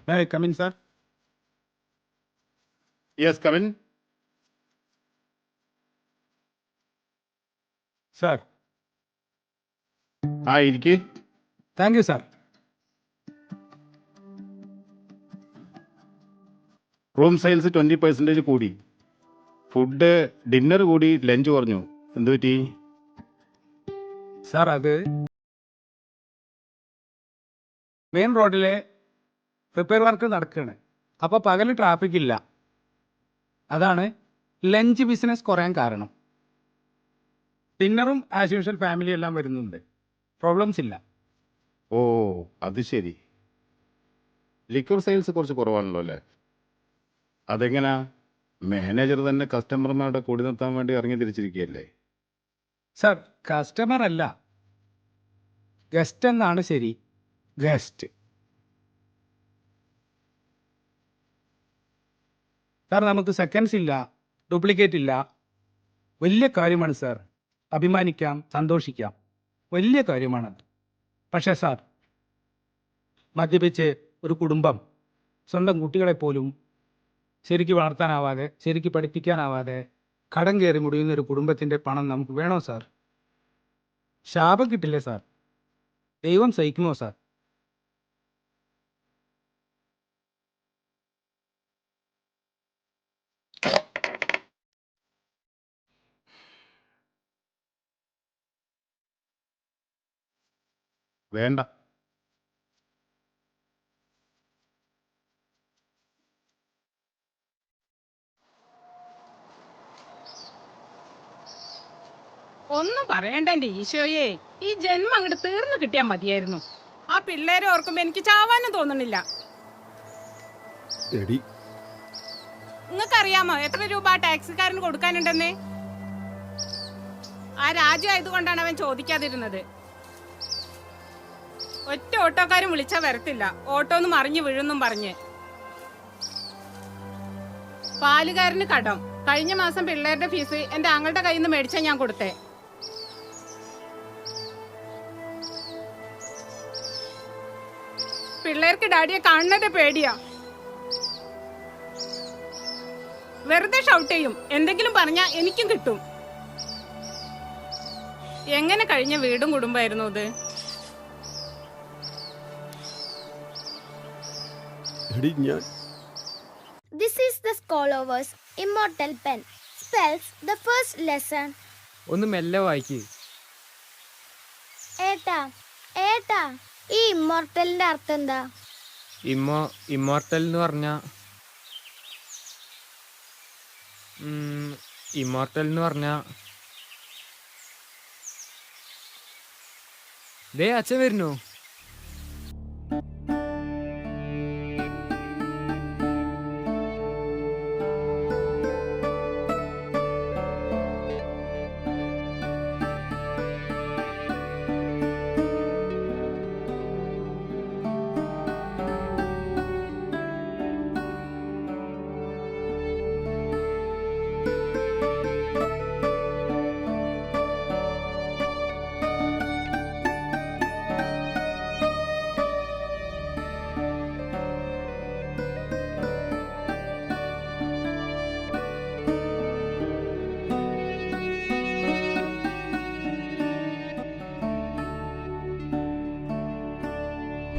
May I come in, sir? Yes, come in. Sir. ഇരിക്ക്. Thank you, sir. Room sales 20% കൂടി. Food dinner കൂടി, lunch കുറഞ്ഞു. എന്ത് പറ്റി? സാർ അത് മെയിൻ റോഡിലെ റിപ്പയർ വർക്ക് നടക്കുകയാണ്. അപ്പോൾ പകൽ ട്രാഫിക് ഇല്ല. അതാണ് ലഞ്ച് ബിസിനസ് കുറയാൻ കാരണം. ഡിന്നറും ആസ് യൂഷ്വൽ ഫാമിലി എല്ലാം വരുന്നുണ്ട്. പ്രോബ്ലംസ് ഇല്ല. ഓ, അത് ശരി. ലിക്വർ സെയിൽസ് കുറച്ച് കുറവാണല്ലോ അല്ലേ? അതെങ്ങനാ? മാനേജർ തന്നെ കസ്റ്റമർമാരുടെ കൂടി നിർത്താൻ വേണ്ടി ഇറങ്ങി തിരിച്ചിരിക്കുകയല്ലേ? സാർ, കസ്റ്റമർ അല്ല, ഗസ്റ്റ് എന്നാണ് ശരി. ഗസ്റ്റ്. സാർ, നമുക്ക് സെക്കൻഡ്സ് ഇല്ല, ഡ്യൂപ്ലിക്കേറ്റ് ഇല്ല. വലിയ കാര്യമാണ് സാർ. അഭിമാനിക്കാം, സന്തോഷിക്കാം. വലിയ കാര്യമാണ്. പക്ഷേ സാർ, മദ്യപിച്ച് ഒരു കുടുംബം സ്വന്തം കുട്ടികളെപ്പോലും ശരിക്ക് വളർത്താനാവാതെ, ശരിക്ക് പഠിപ്പിക്കാനാവാതെ കടം കയറി മുടിയുന്ന ഒരു കുടുംബത്തിൻ്റെ പണം നമുക്ക് വേണോ സാർ? ശാപം കിട്ടില്ലേ സാർ? ദൈവം സഹിക്കുമോ സാർ? വേണ്ട. ഒന്നും പറയണ്ട എന്റെ ഈശോയെ, ഈ ജന്മം അങ്ങോട്ട് തീർന്നു കിട്ടിയാ മതിയായിരുന്നു. ആ പിള്ളേരെ ഓർക്കുമ്പോ എനിക്ക് ചാവാനും തോന്നണില്ല. നിങ്ങൾക്കറിയാമോ എത്ര രൂപ ആ ടാക്സിക്കാരന് കൊടുക്കാനുണ്ടെന്ന്? ആ രാജ്യം ആയതുകൊണ്ടാണ് അവൻ ചോദിക്കാതിരുന്നത്. ഒറ്റ ഓട്ടോക്കാരും വിളിച്ചാ വരത്തില്ല, ഓട്ടോന്ന് മറിഞ്ഞു വീഴുന്നും പറഞ്ഞ്. പാലുകാരന് കടം. കഴിഞ്ഞ മാസം പിള്ളേരുടെ ഫീസ് എന്റെ ആങ്ങളുടെ കയ്യിൽ നിന്ന് മേടിച്ചാ ഞാൻ കൊടുത്തേ. പിള്ളേർക്ക് ഡാഡിയെ കാണുന്നത് പേടിയാ. വെറുതെ ഷൗട്ട് ചെയ്യും. എന്തെങ്കിലും പറഞ്ഞാ എനിക്കും കിട്ടും. എങ്ങനെ കഴിഞ്ഞ വീടും കുടുംബമായിരുന്നു അത്? This is the Scholar's Immortal Pen. Spells the first lesson. ഒന്ന് മെല്ലെ വായിക്ക്. ഏട്ടാ, ഏട്ടാ, ഈ ഇമ്മോർട്ടലിന്റെ അർത്ഥം എന്താ? ഇമ്മോർട്ടൽ എന്ന് പറഞ്ഞ ദേ അച്ഛൻ വരുന്നു.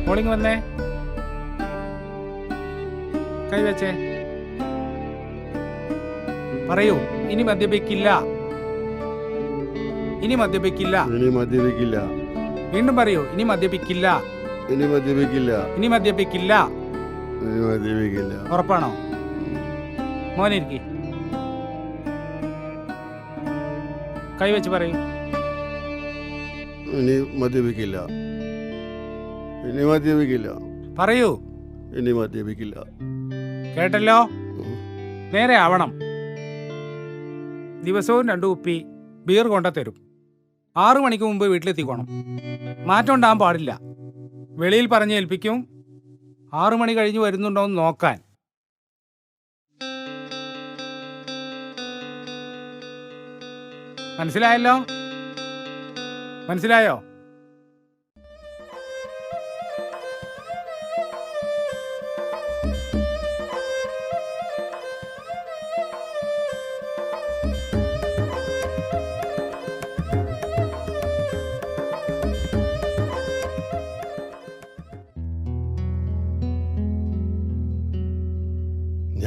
മോളിങ് വന്നേ, കൈവച്ചേ. പറയൂ, ഇനി മദ്യപിക്കില്ല. ഇനി മദ്യപിക്കില്ല. ഇനി മദ്യപിക്കില്ല. വീണ്ടും പറയൂ, ഇനി മദ്യപിക്കില്ല. ഇനി മദ്യപിക്കില്ല. ഇനി മദ്യപിക്കില്ല. ഇനി മദ്യപിക്കില്ല. ഉറപ്പാണോ? മോനിരിക്കി, കൈവച്ച് പറയൂ. ഇനി മദ്യപിക്കില്ല. ഇനി മദ്യപിക്കില്ല. പറയൂ. ഇനി മദ്യപിക്കില്ല. കേട്ടല്ലോ? നേരെ ആവണം. ദിവസവും 2 കുപ്പി ബിയർ കൊണ്ടുതരും. 6 മണിക്ക് മുമ്പ് വീട്ടിലെത്തിക്കോണം. മാറ്റം ഉണ്ടാകാൻ പാടില്ല. വെളിയിൽ പറഞ്ഞ് ഏൽപ്പിക്കും. 6 മണി കഴിഞ്ഞ് വരുന്നുണ്ടോ എന്ന് നോക്കാൻ. മനസ്സിലായല്ലോ? മനസ്സിലായോ?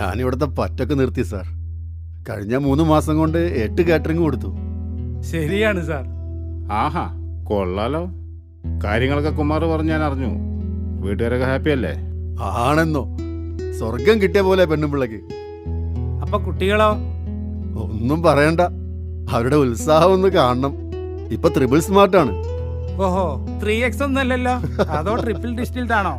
ഞാനിവിടുത്തെ പറ്റൊക്കെ നിർത്തി സാർ. കഴിഞ്ഞ 3 മാസം കൊണ്ട് 8 കാറ്ററിംഗ് കൊടുത്തു. ശരിയാണ് സാർ. ആഹാ, കൊള്ളാലോ. കാര്യങ്ങളൊക്കെ കുമാർ പറഞ്ഞ് ഞാൻ അറിഞ്ഞു. വീട്ടുകാരൊക്കെ ഹാപ്പി അല്ലേ? ആണെന്നോ, സ്വർഗം കിട്ടിയ പോലെ പെണ്ണുപിള്ളക്ക്. അപ്പൊ കുട്ടികളോ? ഒന്നും പറയണ്ട, അവരുടെ ഉത്സാഹം ഒന്ന് കാണണം. ഇപ്പൊ ട്രിപ്പിൾ സ്മാർട്ടാണ്. ഓഹോ, 3x ഒന്നല്ലല്ലോ, അതോ ട്രിപ്പിൾ ഡിസ്റ്റിൽഡ് ആണോ?